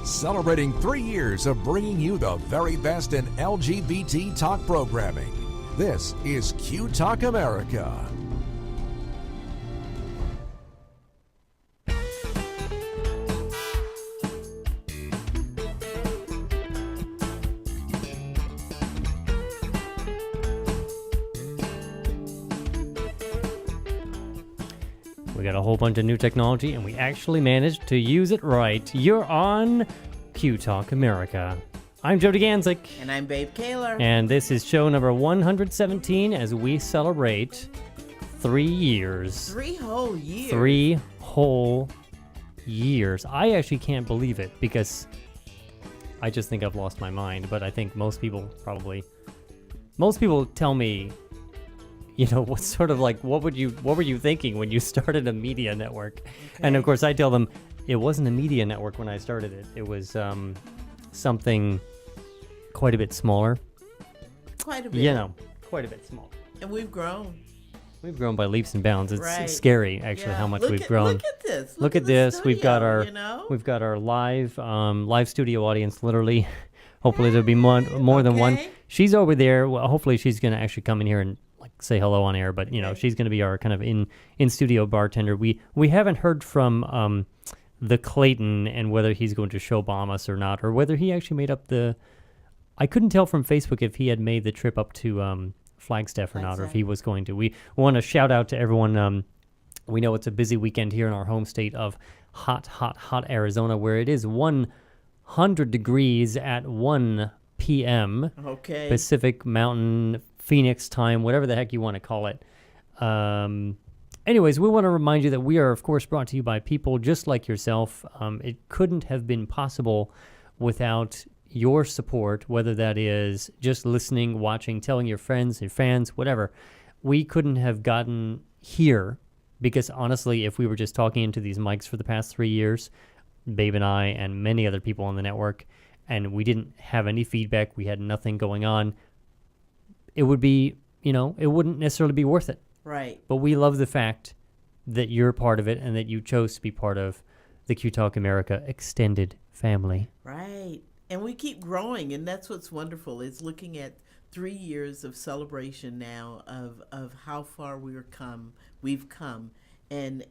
celebrating 3 years of bringing you the very best in LGBT talk programming. This is QTalk America. We got a whole bunch of new technology, and we actually managed to use it right. You're on QTalk America. I'm Jody Ganzik. And I'm Babe Kaler. And this is show number 117 as we celebrate 3 years. 3 whole years. 3 whole years. I actually can't believe it because I just think I've lost my mind, but I think most people tell me, you know, what sort of like, what were you thinking when you started a media network? Okay. And of course I tell them it wasn't a media network when I started it. It was something quite a bit smaller. Quite a bit. You know, quite a bit smaller. And we've grown. We've grown by leaps and bounds. It's scary actually how much we've grown. Look at this. Look at this. Studio, we've got our live studio audience literally. Hopefully there'll be more than one. She's over there. Well, hopefully she's going to actually come in here and say hello on air, but you know, she's going to be our kind of in studio bartender. We haven't heard from the Clayton and whether he's going to show bomb us or not, or whether he actually made up I couldn't tell from Facebook if he had made the trip up to Flagstaff or not, or if he was going to. We want to shout out to everyone. We know it's a busy weekend here in our home state of hot Arizona, where it is 100 degrees at 1 p.m. Okay. Pacific Mountain Phoenix time, whatever the heck you want to call it. Anyways, we want to remind you that we are, of course, brought to you by people just like yourself. It couldn't have been possible without your support, whether that is just listening, watching, telling your friends, your fans, whatever. We couldn't have gotten here because, honestly, if we were just talking into these mics for the past 3 years, Babe and I and many other people on the network, and we didn't have any feedback, we had nothing going on, it would be, you know, it wouldn't necessarily be worth it. Right. But we love the fact that you're part of it and that you chose to be part of the QTalk America extended family. Right. And we keep growing, and that's what's wonderful is looking at 3 years of celebration now of how far we've come. And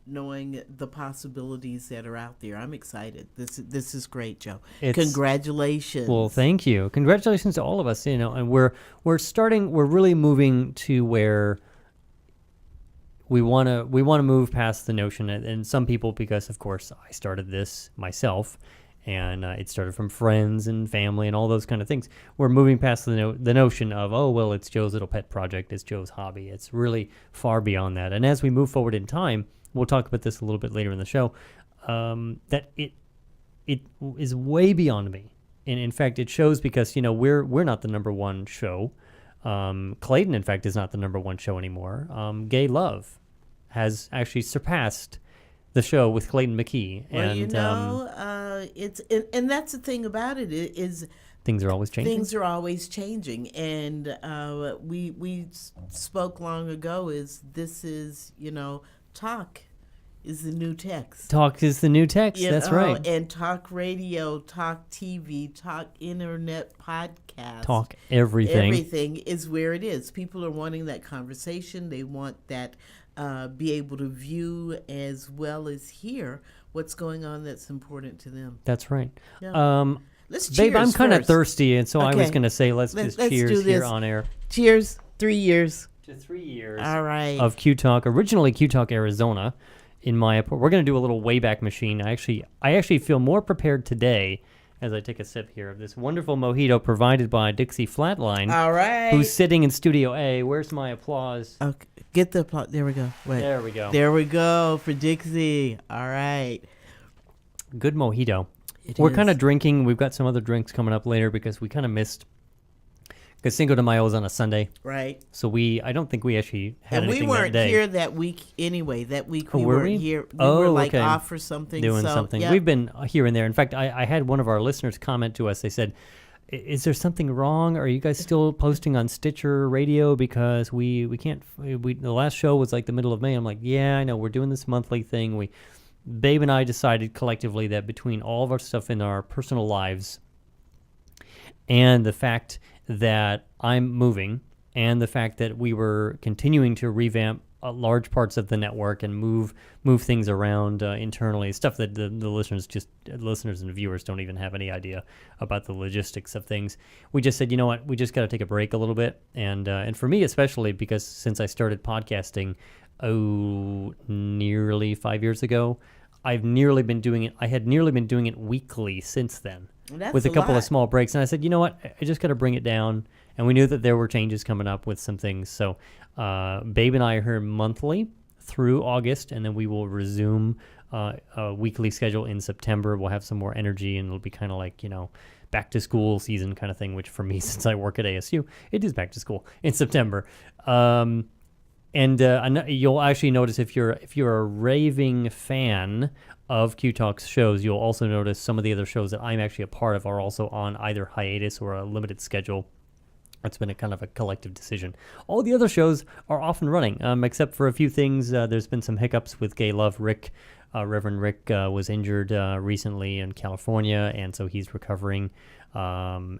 knowing the possibilities that are out there. I'm excited. This is great, Joe. Congratulations. Well, thank you. Congratulations to all of us, you know, and we're really moving to where we want to move past the notion, and some people, because of course I started this myself, and it started from friends and family and all those kind of things. We're moving past the notion of, oh, well, it's Joe's little pet project, it's Joe's hobby. It's really far beyond that. And as we move forward in time, we'll talk about this a little bit later in the show, that it is way beyond me. And in fact, it shows because, you know, we're not the number one show. Clayton, in fact, is not the number one show anymore. Gay Love has actually surpassed the show with Clayton McKee. Well, you know, and that's the thing about it is things are always changing. Things are always changing, and we spoke long ago. This is, you know, talk is the new text. Talk is the new text. That's right. And talk radio, talk TV, talk internet, podcast, talk everything. Everything is where it is. People are wanting that conversation. They want that. Be able to view as well as hear what's going on that's important to them. That's right. Yeah. Let's cheers. Babe, I'm kind of thirsty, and so okay. I was going to say let's cheers here on air. Cheers. 3 years. To 3 years. All right. Of QTalk, originally QTalk Arizona. We're going to do a little Wayback Machine. I actually feel more prepared today as I take a sip here of this wonderful mojito provided by Dixie Flatline. All right. Who's sitting in Studio A. Where's my applause? Okay. Get the applause. There we go. Wait. There we go. There we go for Dixie. All right. Good mojito. We're kind of drinking. We've got some other drinks coming up later because we kind of missed. Because Cinco de Mayo was on a Sunday. Right. So I don't think we actually had anything that day. And we weren't here that week anyway. That week we weren't here. We were like off for something. Doing something. Yep. We've been here and there. In fact, I had one of our listeners comment to us. They said, is there something wrong? Are you guys still posting on Stitcher Radio? Because we can't. The last show was like the middle of May. I'm like, yeah, I know. We're doing this monthly thing. Babe and I decided collectively that between all of our stuff in our personal lives and the fact that I'm moving and the fact that we were continuing to revamp large parts of the network and move things around internally, stuff that the listeners and viewers don't even have any idea about the logistics of things. We just said, you know what, we just got to take a break a little bit, and for me especially, because since I started podcasting nearly 5 years ago, I had nearly been doing it weekly since then. That's with a couple lot. of small breaks. And I said, you know what, I just got to bring it down. And we knew that there were changes coming up with some things. So Babe and I are here monthly through August, and then we will resume a weekly schedule in September. We'll have some more energy, and it'll be kind of like, back to school season kind of thing, which for me, since I work at ASU, it is back to school in September. And you'll actually notice if you're a raving fan of QTalk's shows, you'll also notice some of the other shows that I'm actually a part of are also on either hiatus or a limited schedule. It's been a kind of a collective decision. All the other shows are off and running, except for a few things. There's been some hiccups with Gay Love. Reverend Rick was injured recently in California, and so he's recovering. So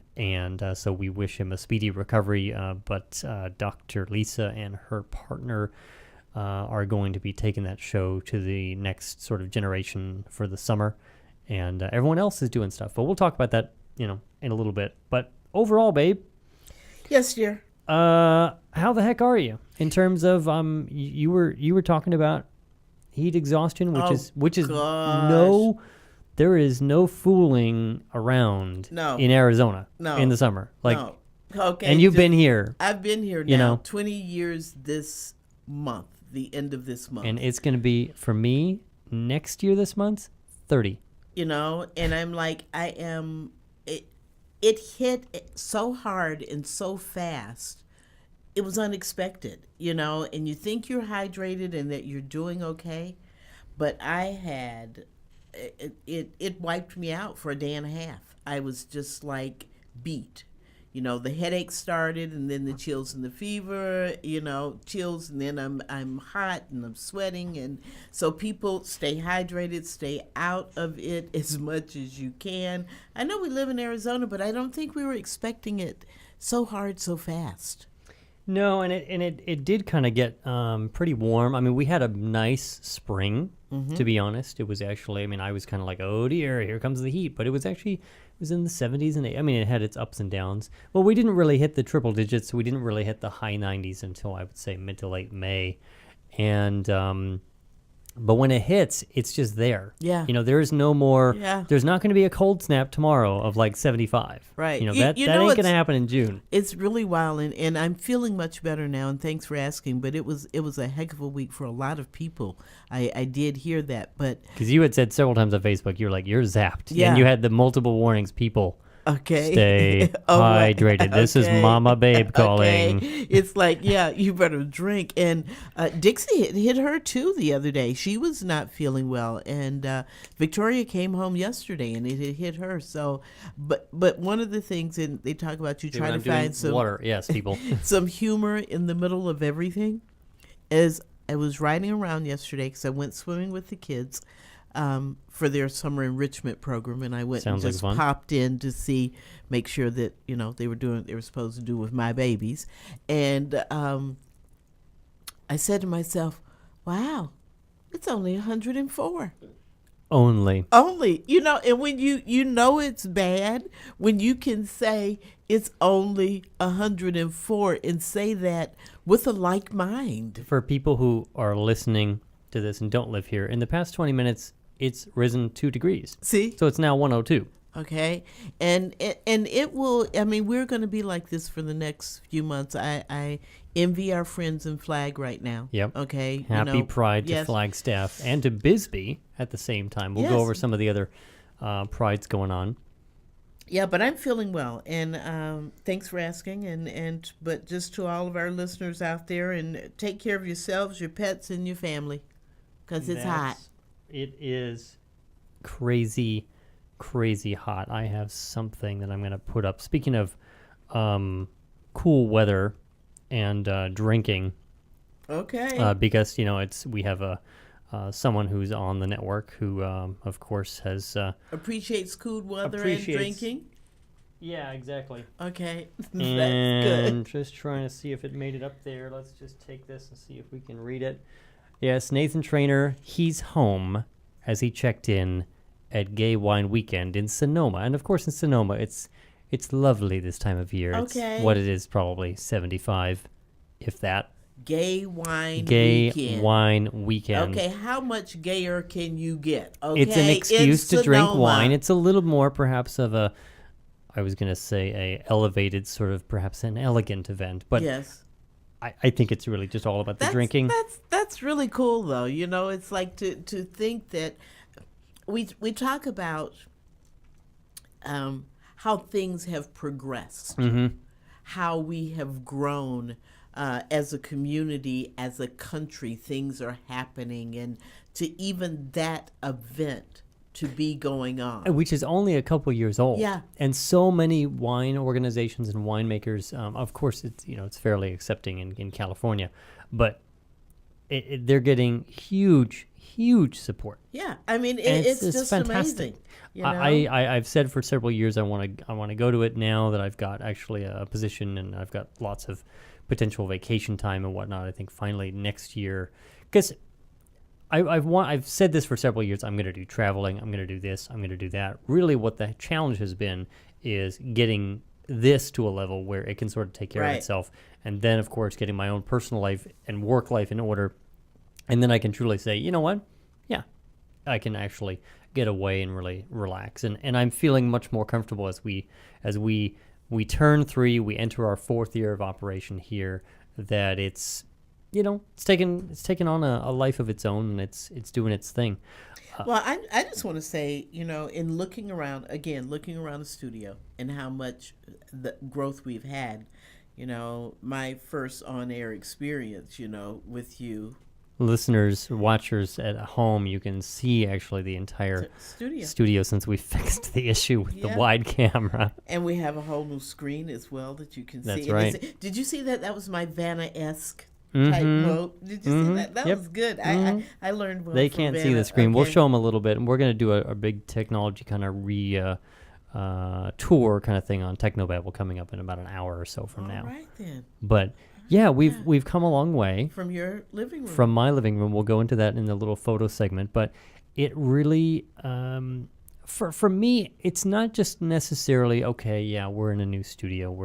we wish him a speedy recovery. But Dr. Lisa and her partner are going to be taking that show to the next sort of generation for the summer. And everyone else is doing stuff. But we'll talk about that, in a little bit. But overall, Babe. Yes, dear. How the heck are you in terms of you were talking about heat exhaustion, which is gosh. There is no fooling around in Arizona in the summer. No. Okay. And you've been here. I've been here now 20 years this month, the end of this month. And it's going to be, for me, next year this month, 30. And I'm like, it hit so hard and so fast. It was unexpected, and you think you're hydrated and that you're doing okay. But I had, it wiped me out for a day and a half. I was just like beat. The headache started, and then the chills and the fever, chills, and then I'm hot and I'm sweating. And so people stay hydrated, stay out of it as much as you can. I know we live in Arizona, but I don't think we were expecting it so hard so fast. No, and it did kind of get pretty warm. I mean, we had a nice spring, to be honest. It was actually, I was kind of like, oh dear, here comes the heat. But it was in the 70s and it had its ups and downs. Well, we didn't really hit the triple digits. We didn't really hit the high 90s until I would say mid to late May. And but when it hits, it's just there. Yeah. There is no more. Yeah. There's not going to be a cold snap tomorrow of like 75. Right. That ain't going to happen in June. It's really wild, and I'm feeling much better now. And thanks for asking. But it was a heck of a week for a lot of people. I did hear that, but because you had said several times on Facebook, you're like, you're zapped. Yeah. And you had the multiple warnings. People. Okay. Stay hydrated. This is Mama Babe calling. Okay. It's like, yeah, you better drink. And Dixie hit her too the other day. She was not feeling well, and Victoria came home yesterday, and it had hit her. So, but one of the things, and they talk about you trying to find some water. Yes, people. some humor in the middle of everything. As I was riding around yesterday, because I went swimming with the kids. For their summer enrichment program, and I went and just popped in to make sure that they were doing what they were supposed to do with my babies, and I said to myself, "Wow, it's only 104." Only, and when you it's bad when you can say it's only 104 and say that with a like mind. For people who are listening to this and don't live here, in the past 20 minutes, it's risen 2 degrees. See? So it's now 102. Okay. And it will, we're going to be like this for the next few months. I envy our friends in Flag right now. Yep. Okay. Happy Pride to Flagstaff and to Bisbee at the same time. We'll go over some of the other prides going on. Yeah, but I'm feeling well, and thanks for asking. But just to all of our listeners out there, and take care of yourselves, your pets, and your family, because it's hot. It is crazy, crazy hot. I have something that I'm going to put up. Speaking of cool weather and drinking. Okay. Because we have someone who's on the network who, of course, has Appreciates cool weather and appreciates- drinking. Yeah, exactly. Okay, that's And good. just trying to see if it made it up there. Let's just take this and see if we can read it. Yes, Nathan Trainer, he's home as he checked in at Gay Wine Weekend in Sonoma. And of course in Sonoma, it's lovely this time of year. Okay. It's what it is, probably 75, if that. Gay wine Gay weekend. Wine Weekend. Okay, how much gayer can you get? Okay, It's an excuse to in drink Sonoma. wine. It's a little more perhaps of a, I was going to say a elevated sort of perhaps an elegant event, but yes. I think it's really just all about the drinking. That's really cool, though. You know, it's like to think that we talk about how things have progressed, how we have grown as a community, as a country. Things are happening, and to even that event to be going on. Which is only a couple years old. Yeah. And so many wine organizations and winemakers, of course, it's fairly accepting in California, but they're getting huge support. Yeah, I mean, And it's it's just fantastic. amazing. You know? I've said for several years I want to go to it now that I've got actually a position and I've got lots of potential vacation time and whatnot. I think finally next year, because I've said this for several years. I'm going to do traveling. I'm going to do this. I'm going to do that. Really, what the challenge has been is getting this to a level where it can sort of take care of Right. itself, and then of course getting my own personal life and work life in order, and then I can truly say, you know what, yeah, I can actually get away and really relax, and I'm feeling much more comfortable as we turn 3, we enter our 4th year of operation here. That it's taken on a life of its own, and it's doing its thing. Well, I just want to say, in looking around the studio and how much the growth we've had, my first on-air experience, with you. Listeners, watchers at home, you can see actually the entire studio since we fixed the issue with the wide camera. And we have a whole new screen as well that you can see. That's right. Did you see that? That was my Vanna-esque type mode. Did you see that? That was good. I learned well. They from can't see Vanna. the screen. We'll Okay. show them a little bit, and we're going to do a big technology kind of tour kind of thing on Technobabble coming up in about an hour or so from now. All right then. But yeah, we've come a long way. From your living room. From my living room. We'll go into that in the little photo segment, but it really for me, it's not just necessarily okay, yeah, we're in a new studio,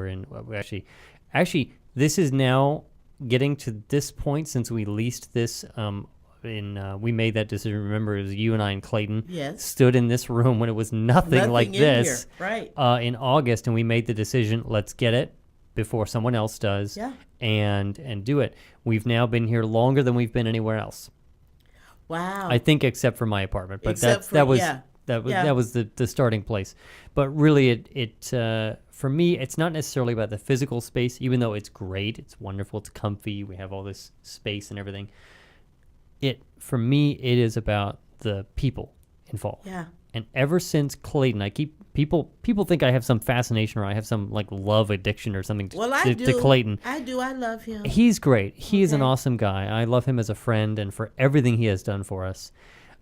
actually this is now getting to this point since we leased this we made that decision. Remember, it was you and I and Clayton stood in this room when it was nothing like in this here. Right. In August, and we made the decision, let's get it before someone else does. Yeah. And do it. We've now been here longer than we've been anywhere else. Wow. I think except for my apartment, but Except that was the starting place. But really, it for me, it's not necessarily about the physical space, even though it's great, it's wonderful, it's comfy, we have all this space and everything. For me, it is about the people involved. Yeah. And ever since Clayton, people think I have some fascination or I have some like love addiction or something to Clayton. I do. I love him. He's great. He is an awesome guy. I love him as a friend and for everything he has done for us.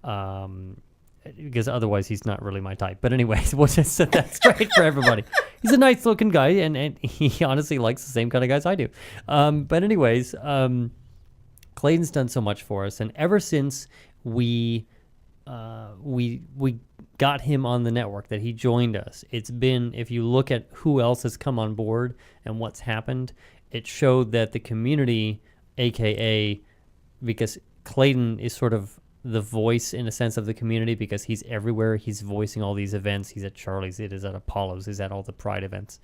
Because otherwise he's not really my type. But anyways, we'll just set that straight for everybody. He's a nice looking guy and he honestly likes the same kind of guys I do. But anyways, Clayton's done so much for us, and ever since we got him on the network, that he joined us, it's been, if you look at who else has come on board and what's happened, it showed that the community, aka, because Clayton is sort of the voice in a sense of the community because he's everywhere, he's voicing all these events, he's at Charlie's, it is at Apollo's, he's at all the Pride events,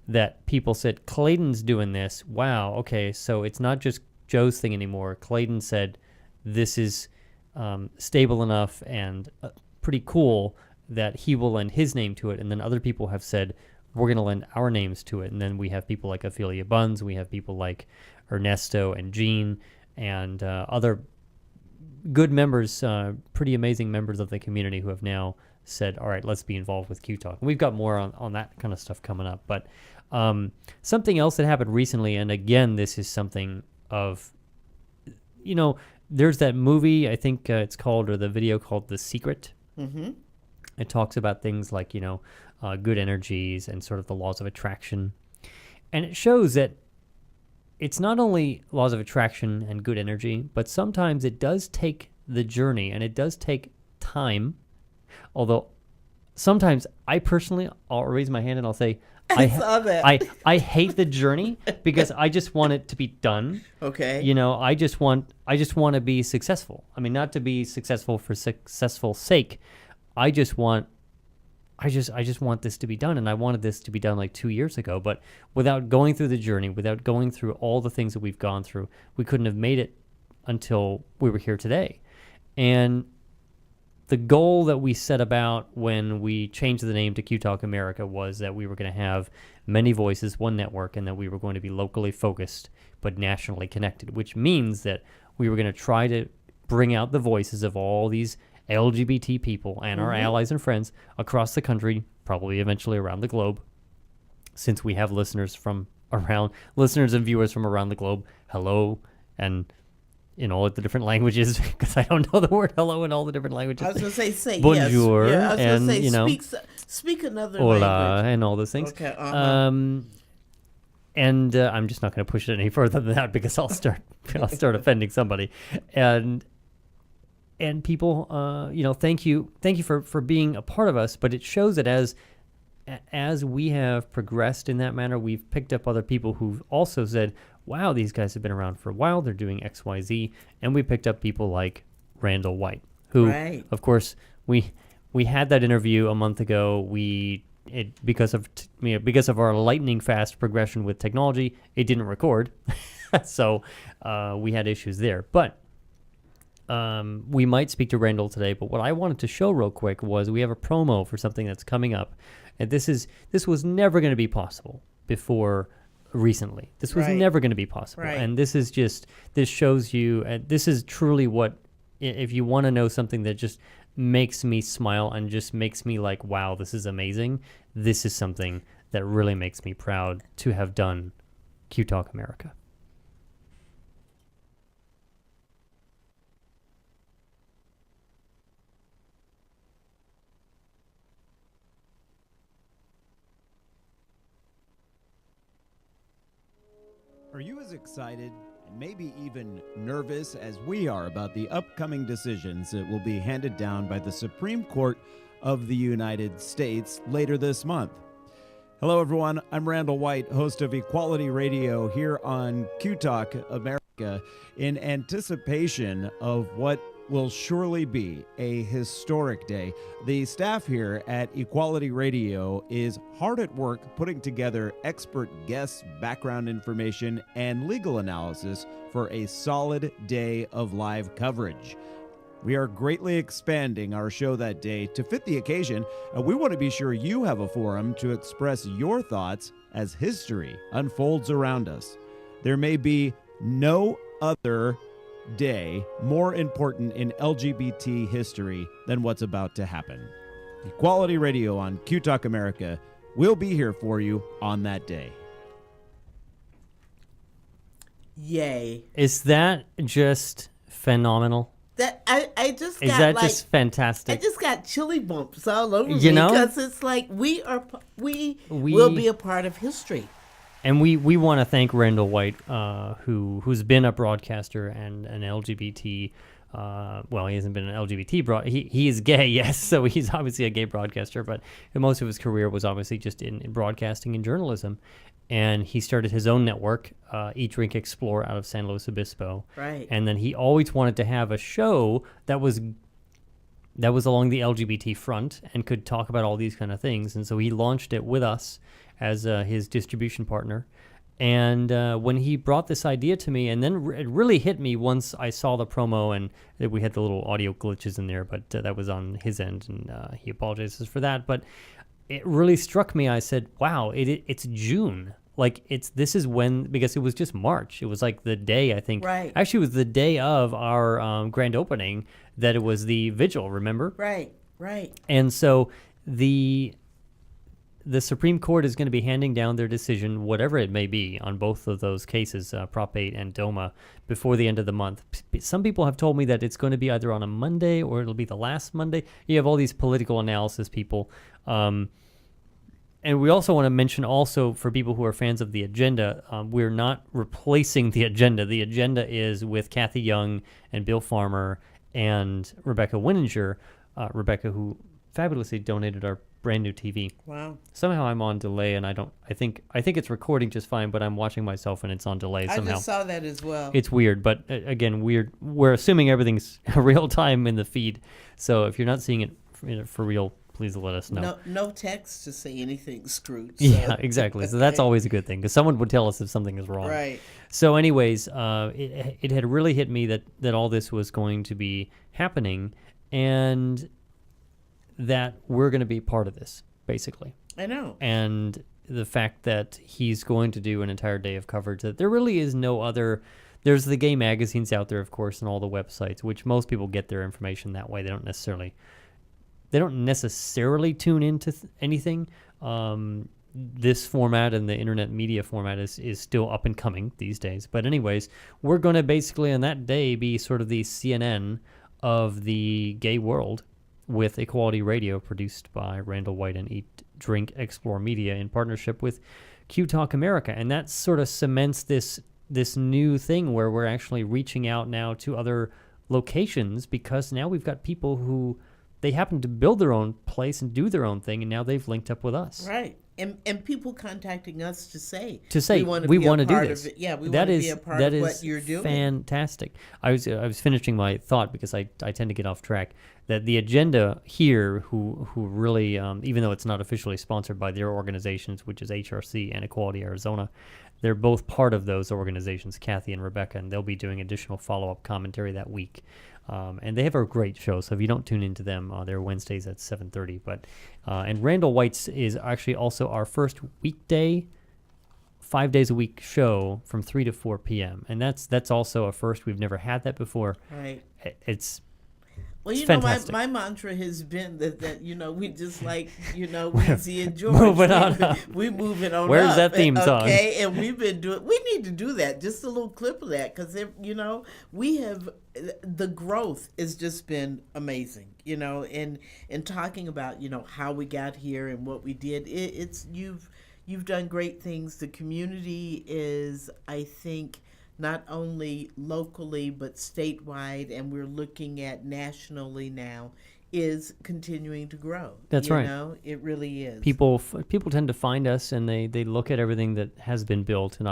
that people said, Clayton's doing this, wow, okay, so it's not just Joe's thing anymore. Clayton said, this is stable enough and pretty cool that he will lend his name to it. And then other people have said, we're going to lend our names to it. And then we have people like Ophelia Buns. We have people like Ernesto and Jean and other good members, pretty amazing members of the community who have now said, all right, let's be involved with QTalk. And we've got more on that kind of stuff coming up. But something else that happened recently, and again, this is something of, there's that movie, I think it's called, or the video called The Secret. Mm-hmm. It talks about things like, good energies and sort of the laws of attraction. And it shows that it's not only laws of attraction and good energy, but sometimes it does take the journey and it does take time. Although sometimes I personally, I'll raise my hand and I'll say, I saw that. I hate the journey because I just want it to be done. Okay. I just want to be successful. I mean, not to be successful for successful sake. I just want this to be done, and I wanted this to be done like 2 years ago. But without going through the journey, without going through all the things that we've gone through, we couldn't have made it until we were here today. And the goal that we set about when we changed the name to QTalk America was that we were going to have many voices, one network, and that we were going to be locally focused but nationally connected, which means that we were going to try to bring out the voices of all these LGBT people and our allies and friends across the country, probably eventually around the globe, since we have listeners and viewers from around the globe. Hello, and in all of the different languages, because I don't know the word hello in all the different languages. I was going to say bonjour, yes. Yeah, I was and going to say speak another hola, language. and all those things. Okay. And I'm just not going to push it any further than that because I'll start offending somebody. And people, thank you for being a part of us. But it shows that as we have progressed in that manner, we've picked up other people who've also said, wow, these guys have been around for a while. They're doing X, Y, Z. And we picked up people like Randall White, who, of course, we had that interview a month ago. Because of our lightning fast progression with technology, it didn't record. So we had issues there. But we might speak to Randall today. But what I wanted to show real quick was we have a promo for something that's coming up. And this was never going to be possible before recently. This was never going to be possible. Right. And this shows you, this is truly what, if you want to know something that just makes me smile and just makes me like, wow, this is amazing. This is something that really makes me proud to have done QTalk America. Are you as excited and maybe even nervous as we are about the upcoming decisions that will be handed down by the Supreme Court of the United States later this month? Hello, everyone. I'm Randall White, host of Equality Radio here on QTalk America, in anticipation of what will surely be a historic day. The staff here at Equality Radio is hard at work putting together expert guests, background information, and legal analysis for a solid day of live coverage. We are greatly expanding our show that day to fit the occasion, and we want to be sure you have a forum to express your thoughts as history unfolds around us. There may be no other day more important in LGBT history than what's about to happen. Equality Radio on QTalk America will be here for you on that day. Yay. Is that just phenomenal? That I just got Is that just fantastic? I just got chilly bumps all over me know? because it's like we will be a part of history. And we want to thank Randall White, who's been a broadcaster and an LGBT. Well, he hasn't been an LGBT he is gay, yes, so he's obviously a gay broadcaster. But most of his career was obviously just in broadcasting and journalism. And he started his own network, Eat, Drink, Explore, out of San Luis Obispo. Right. And then he always wanted to have a show that was along the LGBT front and could talk about all these kind of things. And so he launched it with us as his distribution partner. And when he brought this idea to me, and then it really hit me once I saw the promo, and we had the little audio glitches in there, but that was on his end, and he apologizes for that. But it really struck me. I said, wow, it's June. Like, this is when, because it was just March. It was like the day, I think. Right. Actually, it was the day of our grand opening that it was the vigil, remember? Right. And so the the Supreme Court is going to be handing down their decision, whatever it may be, on both of those cases, Prop 8 and DOMA, before the end of the month. Some people have told me that it's going to be either on a Monday or it'll be the last Monday. You have all these political analysis people. And we also want to mention also for people who are fans of the agenda, we're not replacing the agenda. The agenda is with Kathy Young and Bill Farmer and Rebecca Winninger. Rebecca, who fabulously donated our brand new TV. Wow. Somehow I'm on delay, and I think it's recording just fine, but I'm watching myself and it's on delay somehow. I just saw that as well. It's weird, but again, we're assuming everything's real time in the feed. So if you're not seeing it for real, please let us know. No text to say anything screwed. So. Yeah, exactly. So that's always a good thing, because someone would tell us if something is wrong. Right. So anyways, it had really hit me that all this was going to be happening, and that we're going to be part of this, basically. I know. And the fact that he's going to do an entire day of coverage, that there really is no other. There's the gay magazines out there, of course, and all the websites, which most people get their information that way. They don't necessarily tune into anything. This format and the internet media format is still up and coming these days. But anyways, we're going to basically on that day be sort of the CNN of the gay world, with Equality Radio, produced by Randall White and Eat, Drink, Explore Media in partnership with QTalk America. And that sort of cements this new thing where we're actually reaching out now to other locations, because now we've got people who they happen to build their own place and do their own thing, and now they've linked up with us. Right. And people contacting us to say we want to do this. Yeah, we want to be a part of what you're doing. Fantastic. I was finishing my thought, because I tend to get off track, that the agenda here, who really, even though it's not officially sponsored by their organizations, which is HRC and Equality Arizona, they're both part of those organizations, Kathy and Rebecca, and they'll be doing additional follow-up commentary that week. And they have a great show, so if you don't tune into them, they're Wednesdays at 7:30. But and Randall White's is actually also our first weekday, 5 days a week show from 3 to 4 p.m. And that's also a first. We've never had that before. Right. It's fantastic. My mantra has been that we just like Weezy and George. Moving on. We moving on. Where's up, that theme song? Okay, and we've been doing. We need to do that. Just a little clip of that, because we have. The growth has just been amazing, and talking about how we got here and what we did. It's you've done great things. The community is, I think, not only locally but statewide, and we're looking at nationally now, is continuing to grow. That's right. It really is. People tend to find us, and they look at everything that has been built, and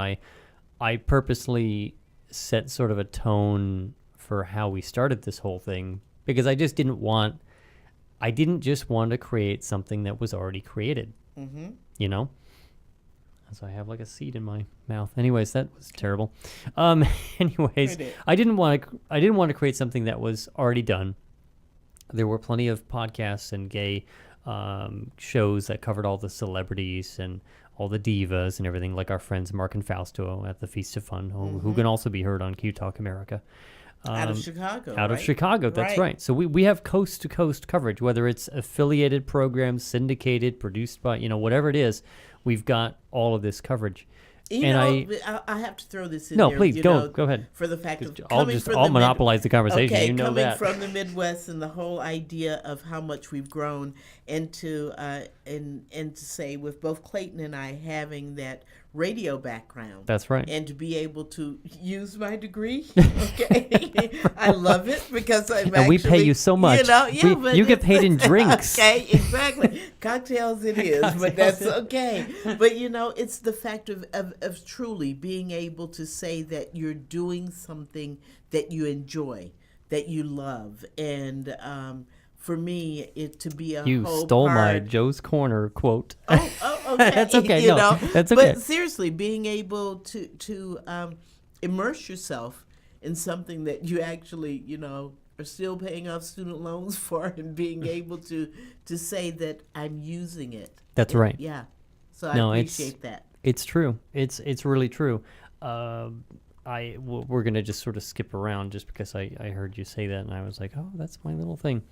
I purposely set sort of a tone for how we started this whole thing, because I didn't just want to create something that was already created. Mm-hmm. So I have like a seed in my mouth. Anyways, that was terrible. Anyways, I didn't want to create something that was already done. There were plenty of podcasts and gay shows that covered all the celebrities and all the divas and everything, like our friends Mark and Fausto at the Feast of Fun, who can also be heard on QTalk America. Out of Chicago. Of Chicago, that's right. So we have coast-to-coast coverage, whether it's affiliated programs, syndicated, produced by, whatever it is, we've got all of this coverage. I have to throw this in there. No, please, go ahead. For the fact of I'll monopolize the conversation. Okay, coming that. From the Midwest, and the whole idea of how much we've grown, and to say, with both Clayton and I having that radio background. That's right. And to be able to use my degree. Okay. I love it, because we pay you so much. You get paid in drinks. Okay, exactly. Cocktails it is, but that's okay. But it's the fact of truly being able to say that you're doing something that you enjoy, that you love, and for me, to be a you whole stole part. my Joe's Corner quote. Oh, okay. That's okay. That's okay. But seriously, being able to immerse yourself in something that you actually, are still paying off student loans for, and being able to say that I'm using it. That's right. Yeah. So I appreciate that. It's true. It's really true. We're going to just sort of skip around, just because I heard you say that, and I was like, oh, that's my little thing.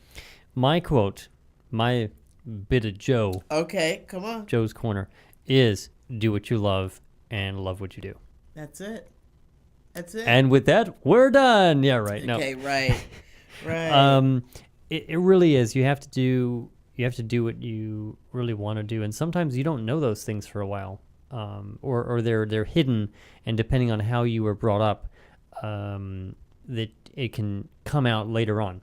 My quote, my bit of Joe, Okay, come on. Joe's Corner, is do what you love and love what you do. That's it. That's it. And with that, we're done. Yeah, right. No. Okay, right. Right. It really is. You have to do what you really want to do, and sometimes you don't know those things for a while, or they're hidden, and depending on how you were brought up, that it can come out later on.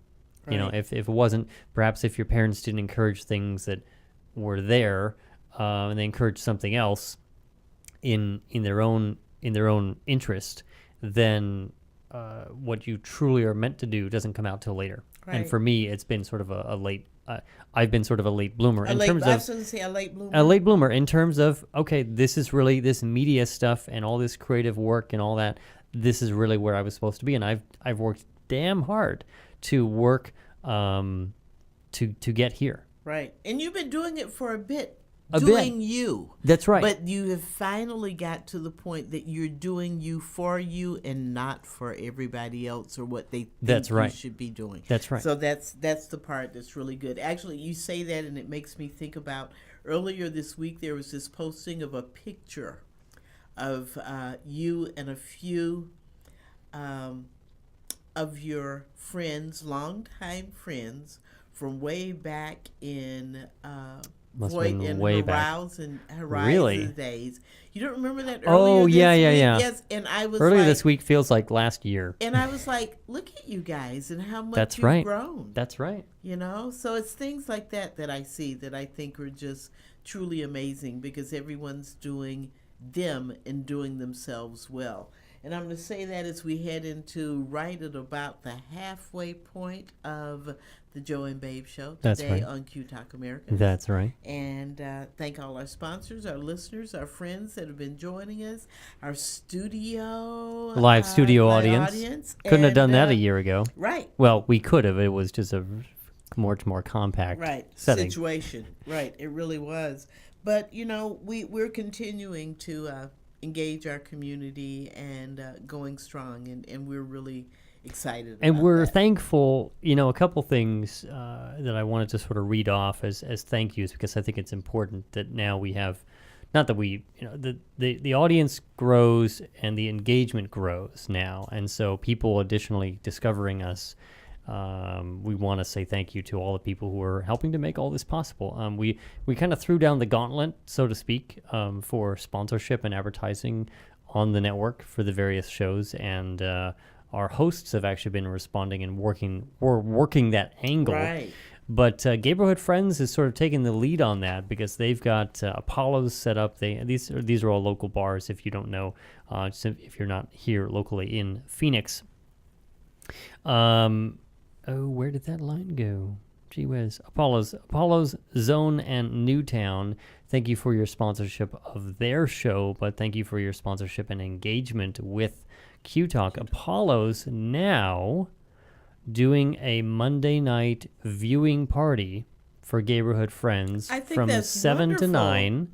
You know, Right. if it wasn't, perhaps if your parents didn't encourage things that were there, and they encouraged something else in their own interest, then what you truly are meant to do doesn't come out till later. And Right. for me, it's been sort of a late. I've been sort of a late bloomer I was going to say a late bloomer. a late bloomer in terms of, okay, this is really this media stuff and all this creative work and all that. This is really where I was supposed to be, and I've worked damn hard to work to get here. Right. And you've been doing it for a bit. A bit. Doing you. That's right. But you have finally got to the point that you're doing you for you and not for everybody else or what they think That's right. you should be doing. That's right. So that's the part that's really good. Actually, you say that and it makes me think about earlier this week there was this posting of a picture of you and a few of your friends, longtime friends from way back in Must have been in way back. Horizon Really? days. You don't remember that earlier Oh, this yeah. week? Yes, and I was Earlier like, this week feels like last year. and I was like, look at you guys and how much That's you've right. grown. That's right. You know, so it's things like that that I see that I think are just truly amazing because everyone's doing them and doing themselves well. And I'm going to say that as we head into right at about the halfway point of the Joe and Babe Show That's today right. on QTalk America. That's right. And thank all our sponsors, our listeners, our friends that have been joining us, our studio Live studio audience. Couldn't have done that a year ago. Right. Well, we could have. It was just a much more compact setting. Situation. Right. It really was. But, you know, we're continuing to engage our community and going strong, and we're really excited And about we're that. thankful, you know, a couple things that I wanted to sort of read off as thank yous, because I think it's important that now we have, not that we, you know, the audience grows and the engagement grows now. And so people additionally discovering us, we want to say thank you to all the people who are helping to make all this possible. We kind of threw down the gauntlet, so to speak, for sponsorship and advertising on the network for the various shows, and our hosts have actually been responding and working that angle. Right. But Gayborhood Friends is sort of taking the lead on that because they've got Apollo's set up. These are all local bars. If you don't know, if you're not here locally in Phoenix. Oh, where did that line go? Gee whiz. Apollo's Zone and Newtown. Thank you for your sponsorship of their show, but thank you for your sponsorship and engagement with QTalk. Apollo's now doing a Monday night viewing party for Gayborhood Friends I think from that's 7 to wonderful. 9.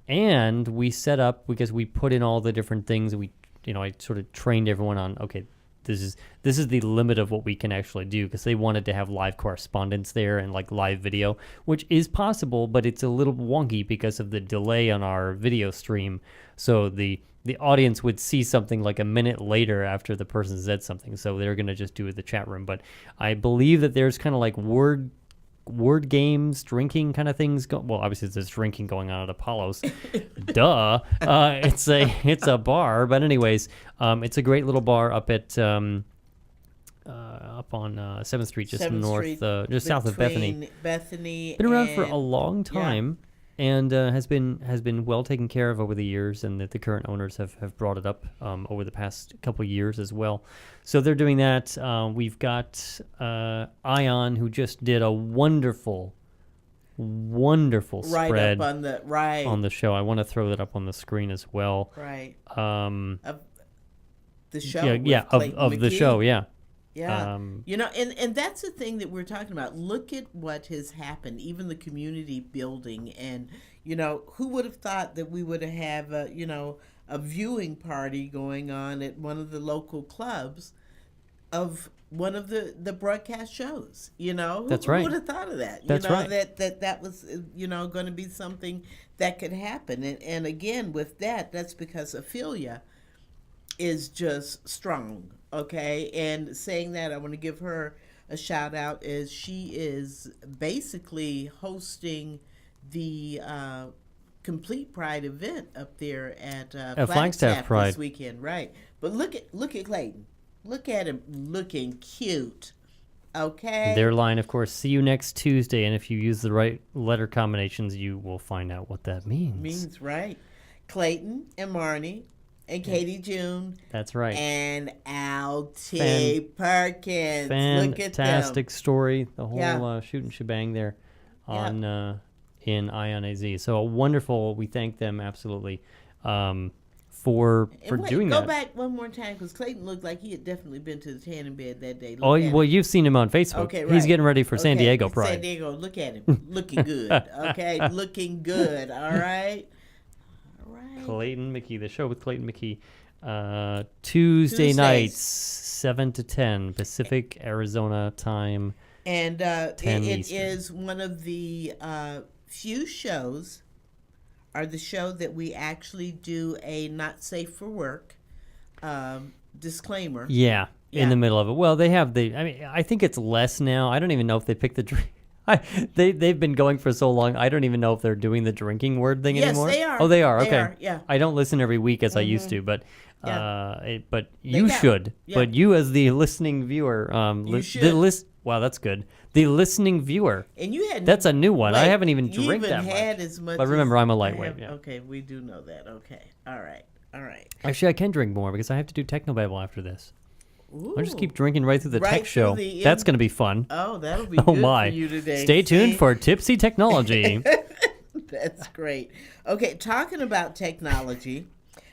And we set up, because we put in all the different things, I sort of trained everyone on, okay, this is the limit of what we can actually do, because they wanted to have live correspondence there and like live video, which is possible, but it's a little wonky because of the delay on our video stream. So the audience would see something like a minute later after the person said something. So they're going to just do it in the chat room. But I believe that there's kind of like word games, drinking kind of things. Well, obviously there's drinking going on at Apollo's. Duh. It's a bar, but anyways, it's a great little bar up at up on 7th Street, just 7th north, Street, just south of Bethany. Bethany. Been around for a and- long time, and has been well taken care of over the years, and that the current owners have brought it up over the past couple of years as well. So they're doing that. We've got Ion, who just did a wonderful right spread up on the right. on the show. I want to throw that up on the screen as well. right. Um, The show. yeah, with Clayton of the McKee. show, yeah. Yeah. And that's the thing that we're talking about. Look at what has happened, even the community building. And, who would have thought that we would have, a viewing party going on at one of the local clubs of one of the broadcast shows. That's Who right. would have thought of that? That's right. That was going to be something that could happen. And again, with that's because Ophelia is just strong. Okay, and saying that, I want to give her a shout out, as she is basically hosting the Complete Pride event up there at Flagstaff Pride this weekend, right? But look at Clayton. Look at him looking cute. Okay. Their line, of course, see you next Tuesday, and if you use the right letter combinations, you will find out what that means. Means right. Clayton and Marnie and Katie June. That's right. And Altie Perkins. Look at them. Fantastic story. The whole shoot and shebang there on in Ion AZ. So wonderful. We thank them absolutely for doing that. Go back one more time, because Clayton looked like he had definitely been to the tanning bed that day. Well, you've seen him on Facebook. Okay, right. He's getting ready for San Diego Pride. San Diego, look at him. Looking good. Okay, looking good. All right. Clayton McKee, the show with Clayton McKee. Tuesday nights, 7 to 10 Pacific, Arizona time. And it Eastern. is one of the few shows, or the show that we actually do a not safe for work disclaimer. Yeah, in the middle of it. Well, they have I think it's less now. I don't even know if they picked the drink. They've been going for so long. I don't even know if they're doing the drinking word thing anymore. Yes, they are. Oh, they are. They Okay. are, yeah. I don't listen every week as I used to, but but you got- should. yeah. But you, as the listening viewer, You should. Wow, that's good. The listening viewer. And you had That's a new one. I wait, haven't even you drank even that had much. as much. But remember, as I'm a I lightweight. have. Yeah. Okay, we do know that. Okay, all right. Actually, I can drink more because I have to do Technobabble after this. Ooh. I'll just keep drinking right through the Right tech through show. the That's end. going to be fun. Oh, that'll be Oh good my! for you today. Stay tuned See? for Tipsy Technology. That's great. Okay, talking about technology,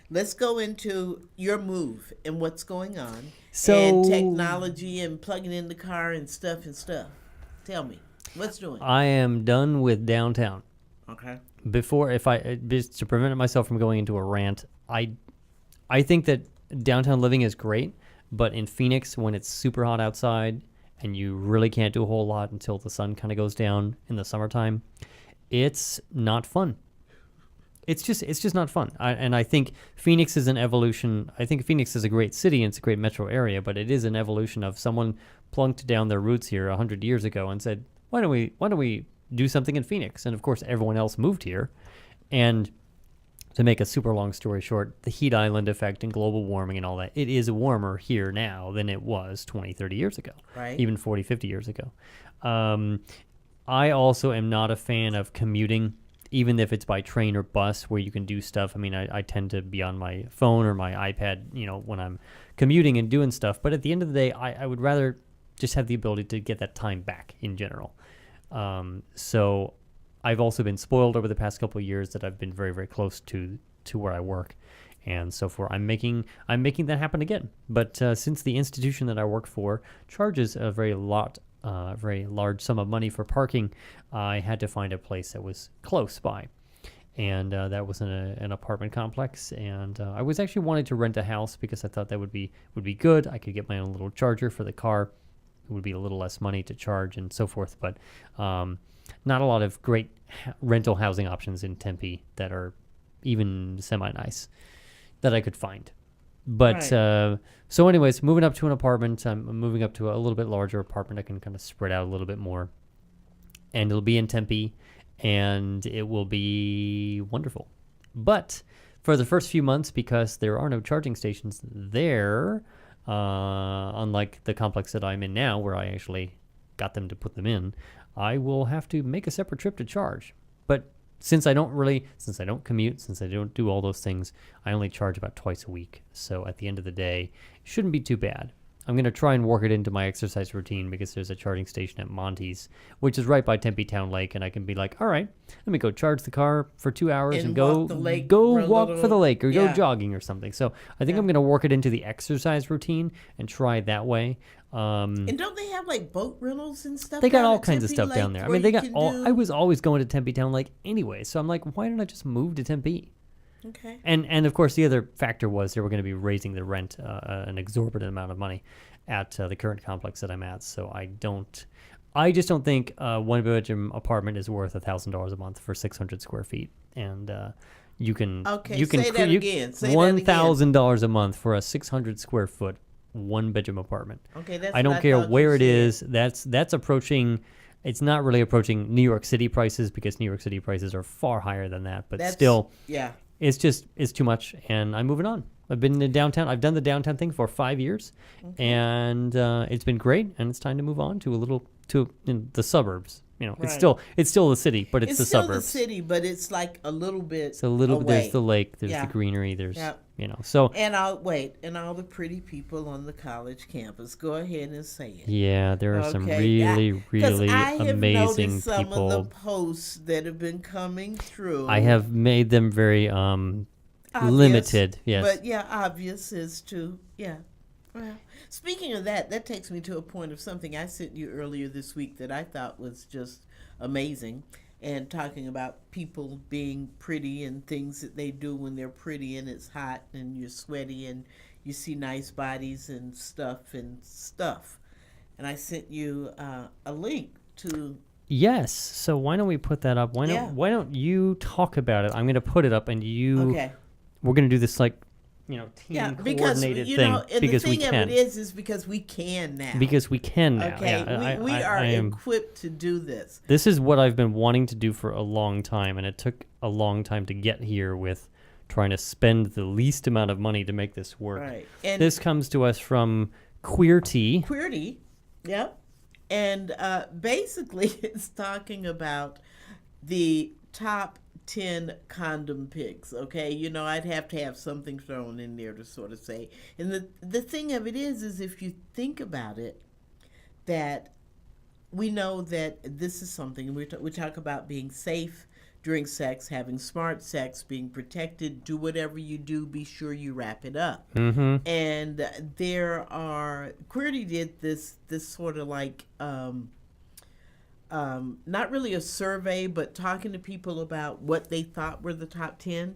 let's go into your move and what's going on. And technology and plugging in the car and stuff. Tell me, what's doing? I am done with downtown. Okay. Before, just to prevent myself from going into a rant, I think that downtown living is great, but in Phoenix, when it's super hot outside and you really can't do a whole lot until the sun kind of goes down in the summertime, it's not fun. It's just not fun. And I think Phoenix is an evolution. I think Phoenix is a great city and it's a great metro area, but it is an evolution of someone plunked down their roots here 100 years ago and said, why don't we do something in Phoenix? And of course, everyone else moved here. And to make a super long story short, the heat island effect and global warming and all that, it is warmer here now than it was 20, 30 years ago, Right. even 40, 50 years ago. I also am not a fan of commuting, even if it's by train or bus where you can do stuff. I mean, I tend to be on my phone or my iPad, when I'm commuting and doing stuff. But at the end of the day, I would rather just have the ability to get that time back in general. So I've also been spoiled over the past couple of years that I've been very, very close to where I work. And so forth. I'm making that happen again. But since the institution that I work for charges a very large sum of money for parking, I had to find a place that was close by. And that was in an apartment complex. And I was actually wanting to rent a house because I thought that would be good. I could get my own little charger for the car. It would be a little less money to charge and so forth. But not a lot of great rental housing options in Tempe that are even semi-nice that I could find. But Right. So anyways, moving up to an apartment. I'm moving up to a little bit larger apartment. I can kind of spread out a little bit more. And it'll be in Tempe, and it will be wonderful. But for the first few months, because there are no charging stations there, unlike the complex that I'm in now, where I actually got them to put them in, I will have to make a separate trip to charge. But since I don't commute, since I don't do all those things, I only charge about twice a week. So at the end of the day, it shouldn't be too bad. I'm going to try and work it into my exercise routine because there's a charging station at Monty's, which is right by Tempe Town Lake, and I can be like, all right, let me go charge the car for 2 hours and go walk the lake go for a walk little- for the lake or go yeah. jogging or something. So I think I'm going to work it into the exercise routine and try it that way. And don't they have like boat rentals and stuff? They got down all at kinds of Tempe stuff Lake down there. I where mean, they you got can all. do- I was always going to Tempe Town Lake anyway, so I'm like, why don't I just move to Tempe? Okay. And of course, the other factor was they were going to be raising the rent an exorbitant amount of money, at the current complex that I'm at. So I just don't think a one-bedroom apartment is worth $1,000 a month for 600 square feet. And you can say that again. Say $1,000 a month for a 600 square foot one-bedroom apartment. Okay, that's I don't what care thought where you it said. is. That's approaching. It's not really approaching New York City prices because New York City prices are far higher than that. But still, yeah. it's too much, and I'm moving on. I've been in downtown. I've done the downtown thing for 5 years, and it's been great. And it's time to move on to in the suburbs. You know, Right. it's still the city, but it's the still suburbs. the city, but it's like a little bit. It's a little bit. away. There's the lake. There's Yeah. the greenery. There's Yep. So And all the pretty people on the college campus. Go ahead and say it. yeah, there are some Okay. really, 'Cause really I have amazing noticed some people. of the posts that have been coming through. I have made them very Obvious. limited. Yes. But yeah, obvious is to, yeah. Well, speaking of that takes me to a point of something I sent you earlier this week that I thought was just amazing, and talking about people being pretty and things that they do when they're pretty and it's hot and you're sweaty and you see nice bodies and stuff. And I sent you a link to. Yes. So why don't we put that up? Why don't you talk about it? I'm going to put it up, and Okay. we're going to do this team Because coordinated you thing know, and because the thing we of can. it is because we can now. Because we can now. Okay, Yeah, we I are am. equipped to do this. This is what I've been wanting to do for a long time, and it took a long time to get here with trying to spend the least amount of money to make this work. Right. And This comes to us from Queerty. Queerty, yep. And basically, it's talking about the top 10 condom picks. Okay, you know, I'd have to have something thrown in there to sort of say. And the thing of it is if you think about it, that we know that this is something we talk about being safe during sex, having smart sex, being protected. Do whatever you do, be sure you wrap it up. Mm-hmm. And Queerty did this sort of like, not really a survey, but talking to people about what they thought were the top 10.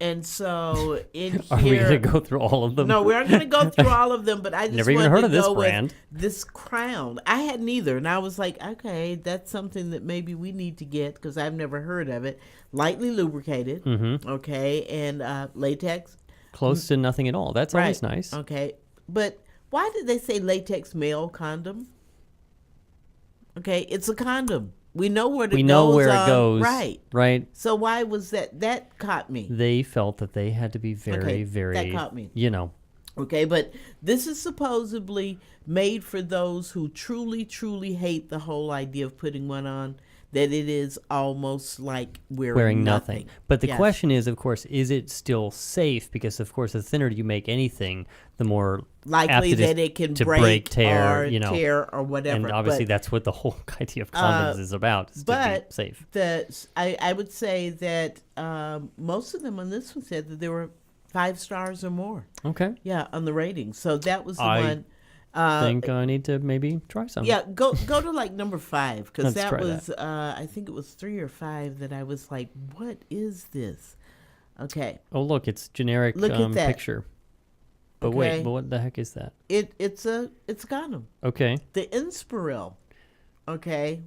And so in Are we here, going to go through all of them? no, we aren't going to go through all of them, but I just Never even wanted heard to of this go brand. with this crown. I hadn't either, and I was like, okay, that's something that maybe we need to get because I've never heard of it. Lightly lubricated, okay, and latex. Close to nothing at all. That's always nice. Okay, but why did they say latex male condom? Okay, it's a condom. We know where We know where on. it goes. Right. Right. So why was that? That caught me. They felt that they had to be very, very. that caught me. You know. Okay, but this is supposedly made for those who truly, truly hate the whole idea of putting one on, that it is almost like wearing nothing. But the Yes. question is, of course, is it still safe? Because, of course, the thinner you make anything, the more apt Likely it is that it can to break, tear, or you know. tear or whatever. And obviously, But that's what the whole idea of condoms is about, is to but be safe. I would say that most of them on this one said that there were 5 stars or more. Okay. Yeah, on the rating. So that was the I one. I think I need to maybe try some. Yeah, go to like number 5 because Let's that try was I think it was 3 or 5 that I was like, what is this? Okay, Oh, look, it's generic Look at that. picture. But Okay. wait, but what the heck is that? it's a condom, Okay. the Inspiril. Okay,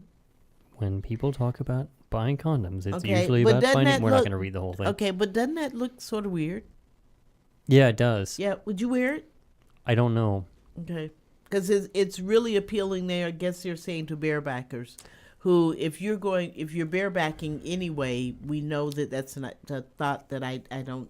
When people talk about buying condoms, it's Okay, usually but about doesn't finding. that We're not look- going to read the whole thing. okay, but doesn't that look sort of weird? Yeah, it does. Yeah, would you wear it? I don't know. Okay, because it's really appealing there. I guess they're saying to barebackers, who if you're barebacking anyway, we know that that's not a thought that I don't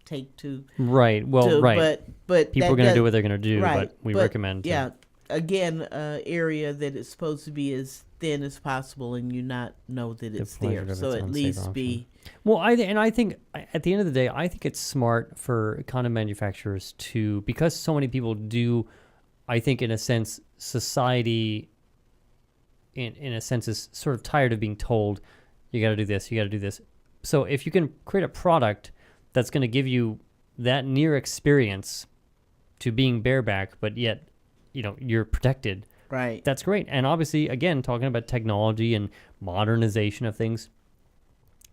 take to. Right. Well, right. But People that are going to does- do what they're going to do, right, but we recommend. Yeah, again, area that is supposed to be as thin as possible, and you not know that it's pleasure there. of So its at unsafe least be. Well, I think at the end of the day, I think it's smart for condom manufacturers to, because so many people do, I think in a sense, society in a sense is sort of tired of being told, you got to do this, you got to do this. So if you can create a product that's going to give you that near experience to being bareback, but yet, you know, you're protected, Right. that's great. And obviously, again, talking about technology and modernization of things,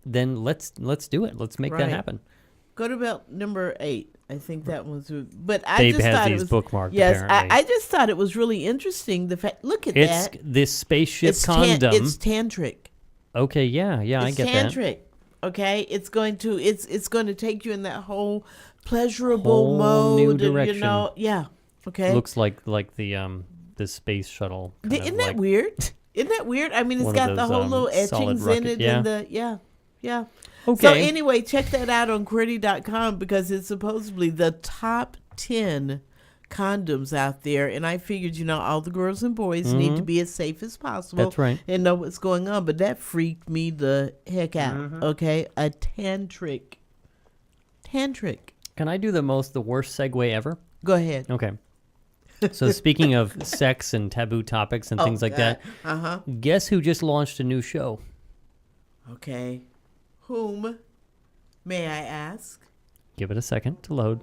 then let's do it. Let's make that Right. happen. Go to about number 8. I think that was, but I Babe just has thought these it was bookmarked, Yes, apparently. I just thought it was really interesting. The fact, look at It's that. this spaceship It's condom. it's tantric. Okay, yeah, I It's get that. tantric. Okay, it's going to take you in that whole pleasurable Whole mode. new and, direction. yeah. Okay. Looks like the space shuttle. kind of Isn't that like weird? Isn't that weird? I mean, it's one of got the those, whole little solid etchings in rocket- it, yeah. and yeah. Okay. So anyway, check that out on QWERTY.com because it's supposedly the top 10 condoms out there, and I figured, all the girls and boys need to be as safe as possible. That's right. And know what's going on, but that freaked me the heck out. Okay, a tantric. Can I do the worst segue ever? Go ahead. Okay. So speaking of sex and taboo topics and things like that, guess who just launched a new show? Okay, whom may I ask? Give it a second to load.